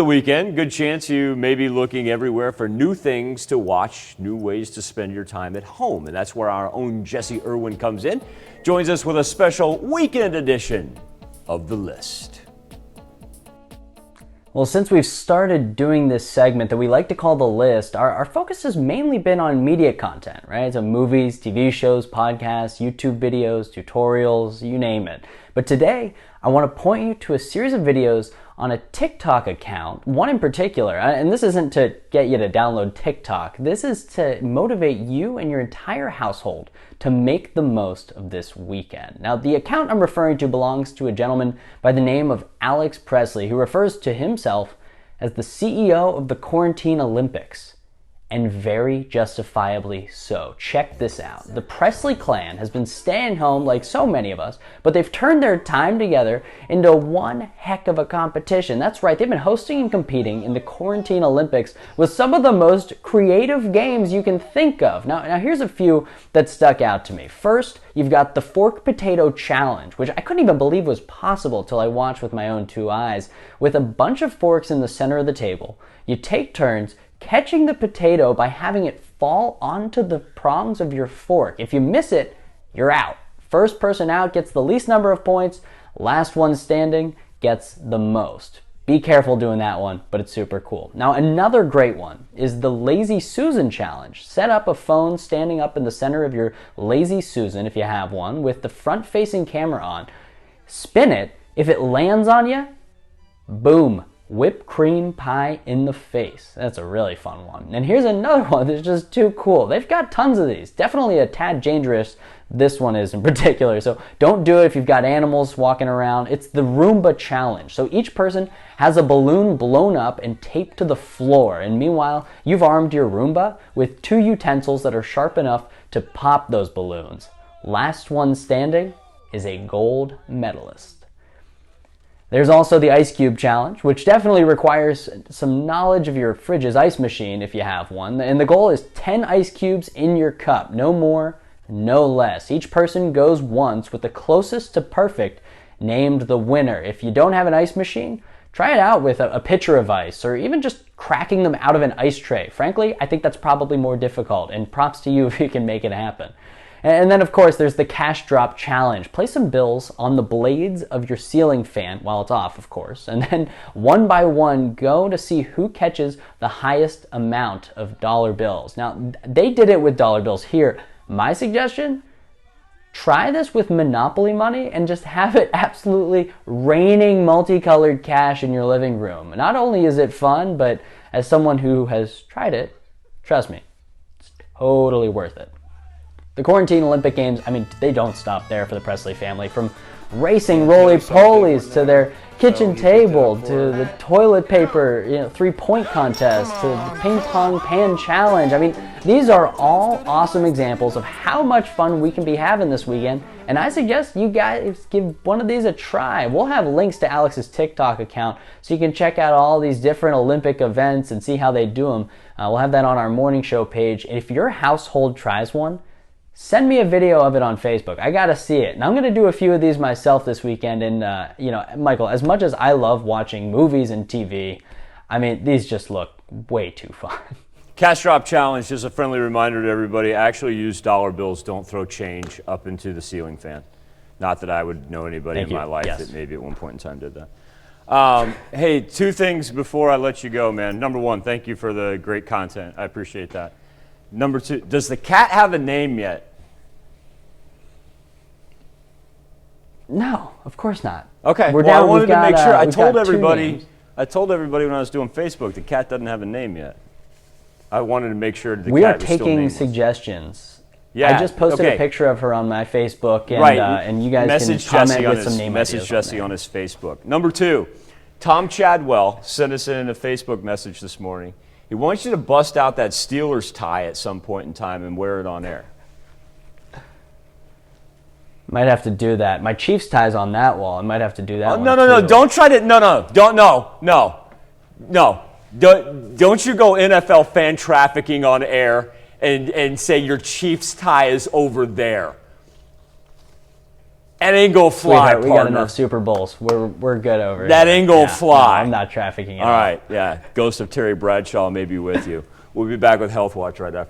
The weekend, good chance you may be looking everywhere for new things to watch, new ways to spend your time at home. And that's where our own Jesse Irwin comes in, joins us with a special weekend edition of The List. Well, since we've started doing this segment that we like to call The List, our focus has mainly been on media content, right? So movies, TV shows, podcasts, YouTube videos, tutorials, you name it. But today, I want to point you to a series of videos on a TikTok account, one in particular, and this isn't to get you to download TikTok, this is to motivate you and your entire household to make the most of this weekend. Now, the account I'm referring to belongs to a gentleman by the name of Alex Presley, who refers to himself as the CEO of the Quarantine Olympics. And very justifiably so. Check this out. The Presley clan has been staying home like so many of us, but they've turned their time together into one heck of a competition. That's right, they've been hosting and competing in the Quarantine Olympics with some of the most creative games you can think of. Now here's a few that stuck out to me. First, you've got the Fork Potato Challenge, which I couldn't even believe was possible till I watched with my own two eyes. With a bunch of forks in the center of the table, you take turns catching the potato by having it fall onto the prongs of your fork. If you miss it, you're out. First person out gets the least number of points. Last one standing gets the most. Be careful doing that one, but it's super cool. Now, another great one is the Lazy Susan Challenge. Set up a phone standing up in the center of your Lazy Susan, if you have one, with the front-facing camera on. Spin it. If it lands on you, boom. Whipped cream pie in the face. That's a really fun one. And here's another one that's just too cool. They've got tons of these. Definitely a tad dangerous, this one is in particular. So don't do it if you've got animals walking around. It's the Roomba Challenge. So each person has a balloon blown up and taped to the floor. And meanwhile, you've armed your Roomba with 2 utensils that are sharp enough to pop those balloons. Last one standing is a gold medalist. There's also the Ice Cube Challenge, which definitely requires some knowledge of your fridge's ice machine if you have one. And the goal is 10 ice cubes in your cup. No more, no less. Each person goes once with the closest to perfect named the winner. If you don't have an ice machine, try it out with a pitcher of ice or even just cracking them out of an ice tray. Frankly, I think that's probably more difficult, and props to you if you can make it happen. And then, of course, there's the Cash Drop Challenge. Place some bills on the blades of your ceiling fan while it's off, of course, and then one by one go to see who catches the highest amount of dollar bills. Now, they did it with dollar bills here. My suggestion, try this with Monopoly money and just have it absolutely raining multicolored cash in your living room. Not only is it fun, but as someone who has tried it, trust me, it's totally worth it. The Quarantine Olympic Games, I mean, they don't stop there for the Presley family. From racing roly-polies to their kitchen table, to the toilet paper, 3-point contest, to the ping pong pan challenge. I mean, these are all awesome examples of how much fun we can be having this weekend. And I suggest you guys give one of these a try. We'll have links to Alex's TikTok account so you can check out all these different Olympic events and see how they do them. We'll have that on our morning show page. And if your household tries one, send me a video of it on Facebook. I gotta see it. And I'm gonna do a few of these myself this weekend. And, Michael, as much as I love watching movies and TV, I mean, these just look way too fun. Cash Drop Challenge, just a friendly reminder to everybody, actually use dollar bills. Don't throw change up into the ceiling fan. Not that I would know anybody in my life that maybe at one point in time did that. Hey, 2 things before I let you go, man. Number 1, thank you for the great content. I appreciate that. Number 2, does the cat have a name yet? No, of course not. Okay, I wanted to make sure. I told everybody when I was doing Facebook, the cat doesn't have a name yet. I wanted to make sure the cat was still nameless. We are taking suggestions. Yeah, I just posted a picture of her on my Facebook, and you guys can comment with some name ideas. Message Jesse on his Facebook. Number 2, Tom Chadwell sent us in a Facebook message this morning. He wants you to bust out that Steelers tie at some point in time and wear it on air. Might have to do that. My Chiefs tie's on that wall. I might have to do that. No. Don't try to. No. Don't you go NFL fan trafficking on air and say your Chiefs tie is over there. That ain't gonna fly, Sweetheart, we got partner. enough Super Bowls. We're good over That here. ain't gonna fly. No, I'm not trafficking at All right, yeah. Ghost of Terry Bradshaw may be with you. We'll be back with Health Watch right after.